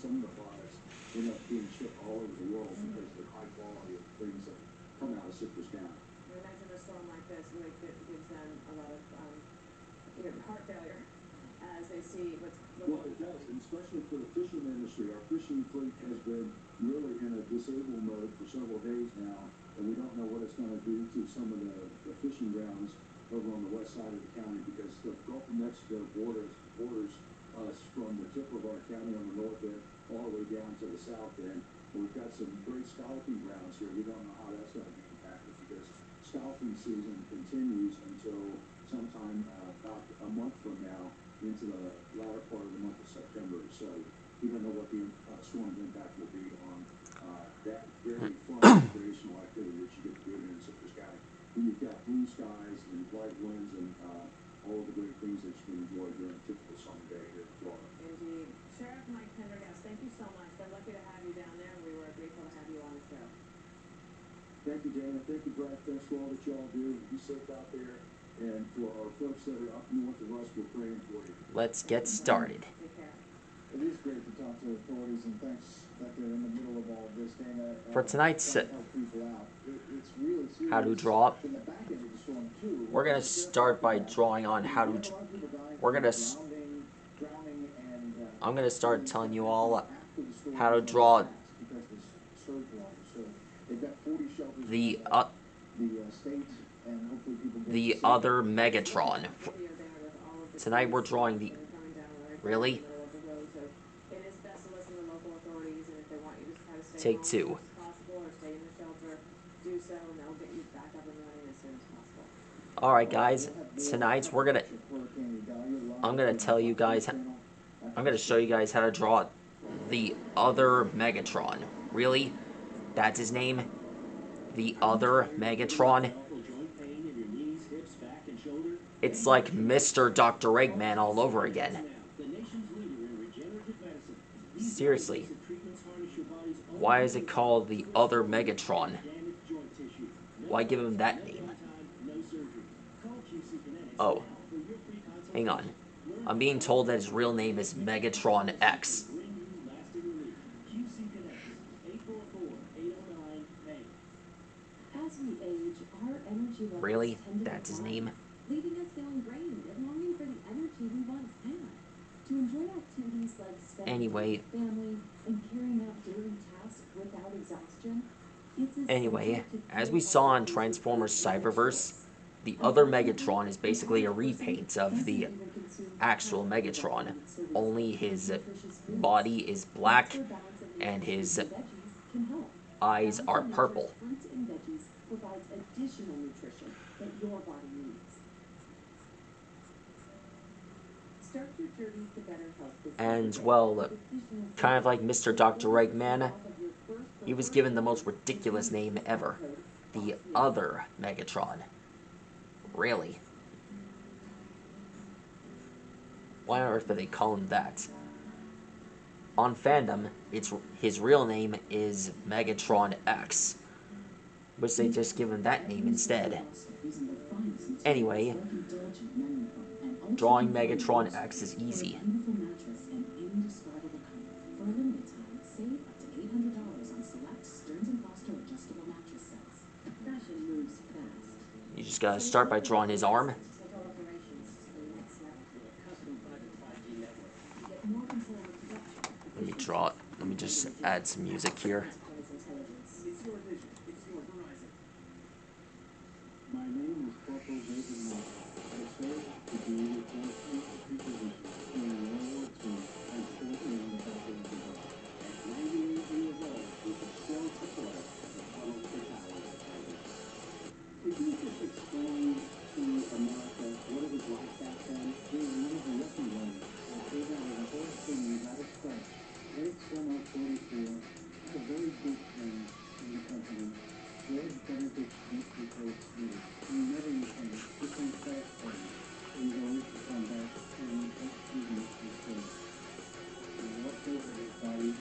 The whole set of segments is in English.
some of the products end up being shipped all over the world because of the high quality of things that come out of Citrus County. You imagine a storm like this really gives them a lot of heart failure as they see what's. Well, it does, and especially for the fishing industry. Our fishing fleet has been really in a disabled mode for several days now, and we don't know what it's going to do to some of the fishing grounds over on the west side of the county, because the Gulf of Mexico borders us from the tip of our county on the north end all the way down to the south end. And we've got some great scalloping grounds here. We don't know how that's going to be impacted, because scalloping season continues until sometime about a month from now, into the latter part of the month of September. So we don't know what the storm's impact will be on that very fun recreational activity that you get to do in Citrus County. When you've got blue skies and bright winds and all of the great things that you can enjoy during a typical summer day here in Florida. Indeed. Sheriff Mike Pendergast, thank you so much. We're lucky to have you down there, and we were grateful to have you on the show. Thank you, Dana. Thank you, Brad. Thanks for all that y'all do. Be safe out there. And for our folks that are up north of us, we're praying for you. Let's get started. Take care. It is great to talk to authorities, and thanks that they're in the middle of all this, Dana. For tonight's help people out. It's really serious. how to draw, In the back end of the storm, too, we're going to start by drawing on how to, we're going to, I'm going to start telling you all how to draw the other Megatron. Tonight we're drawing the, really? Take two. Alright guys, tonight I'm gonna tell you guys, I'm gonna show you guys how to draw the other Megatron. Really? That's his name? The other Megatron? It's like Mr. Dr. Eggman all over again. Seriously. Why is it called the other Megatron? Why give him that name? Oh. Hang on. I'm being told that his real name is Megatron X. Really? That's his name? Leaving us feeling drained and longing for the energy we once had. To enjoy activities like spending time with family and carrying out daily tasks without exhaustion. Anyway, as we saw on Transformers Cyberverse, the other Megatron is basically a repaint of the actual Megatron. Only his body is black and his eyes are purple. Fruits and veggies provides additional nutrition that your body needs. Start your journey to better health. And, well, kind of like Mr. Dr. Eggman, he was given the most ridiculous name ever. The other Megatron. Really? Why on earth do they call him that? On fandom, his real name is Megatron X. Which they just give him that name instead. Anyway, drawing Megatron X is easy. You just gotta start by drawing his arm. Let me draw it. Let me just add some music here. My name is Corporal David Moore. I serve to be with the people during World War II and served on the battle of the Bulge. At 98 years old, we can still support the tunnel fatalities. Could you just explain to America what it was like back then? We were one of the lucky ones. They got a whole thing we got it first. Late summer 44, a very big thing in the company. George Benedict used to go through. He never used to different fast things. He always to come back and execute his things. He walked over his body.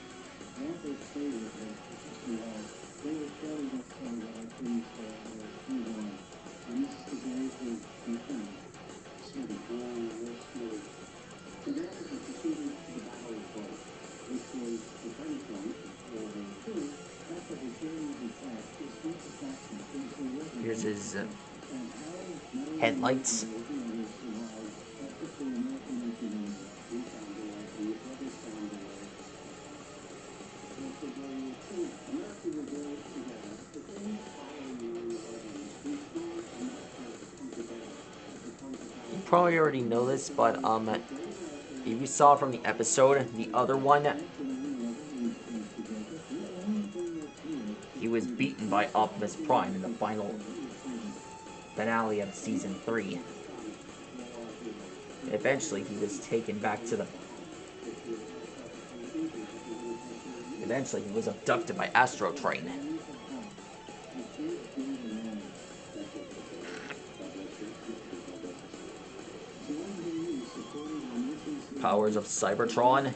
Once they stayed with him for just a while, they were fairly much so that I couldn't move on. And this is the day his return. So the war was smooth. So that was the procedure to the Battle of Bulge, which was Here's his headlights. You probably already know this, but if you saw from the episode, the other one, he was beaten by Optimus Prime in the final finale of Season 3. Eventually, he was taken back to the... Eventually, he was abducted by Astro Train. Powers of Cybertron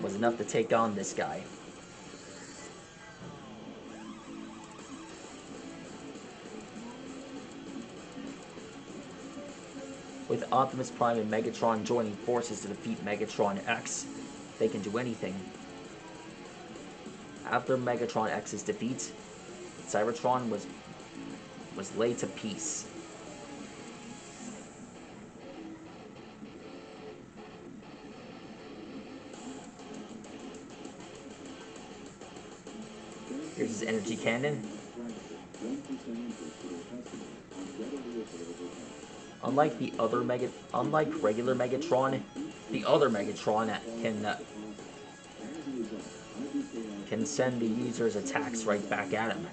was enough to take on this guy. With Optimus Prime and Megatron joining forces to defeat Megatron X, they can do anything. After Megatron X's defeat, Cybertron was laid to peace. Here's his energy cannon. Unlike regular Megatron, the other Megatron can send the user's attacks right back at him.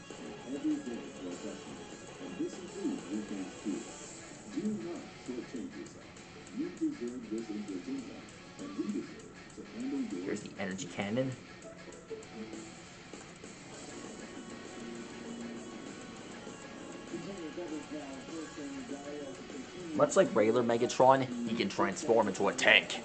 Here's the energy cannon. Much like regular Megatron, he can transform into a tank.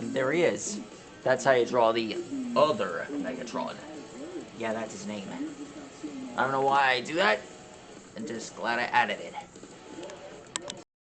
And there he is. That's how you draw the other Megatron. Yeah, that's his name. I don't know why I do that. I'm just glad I added it.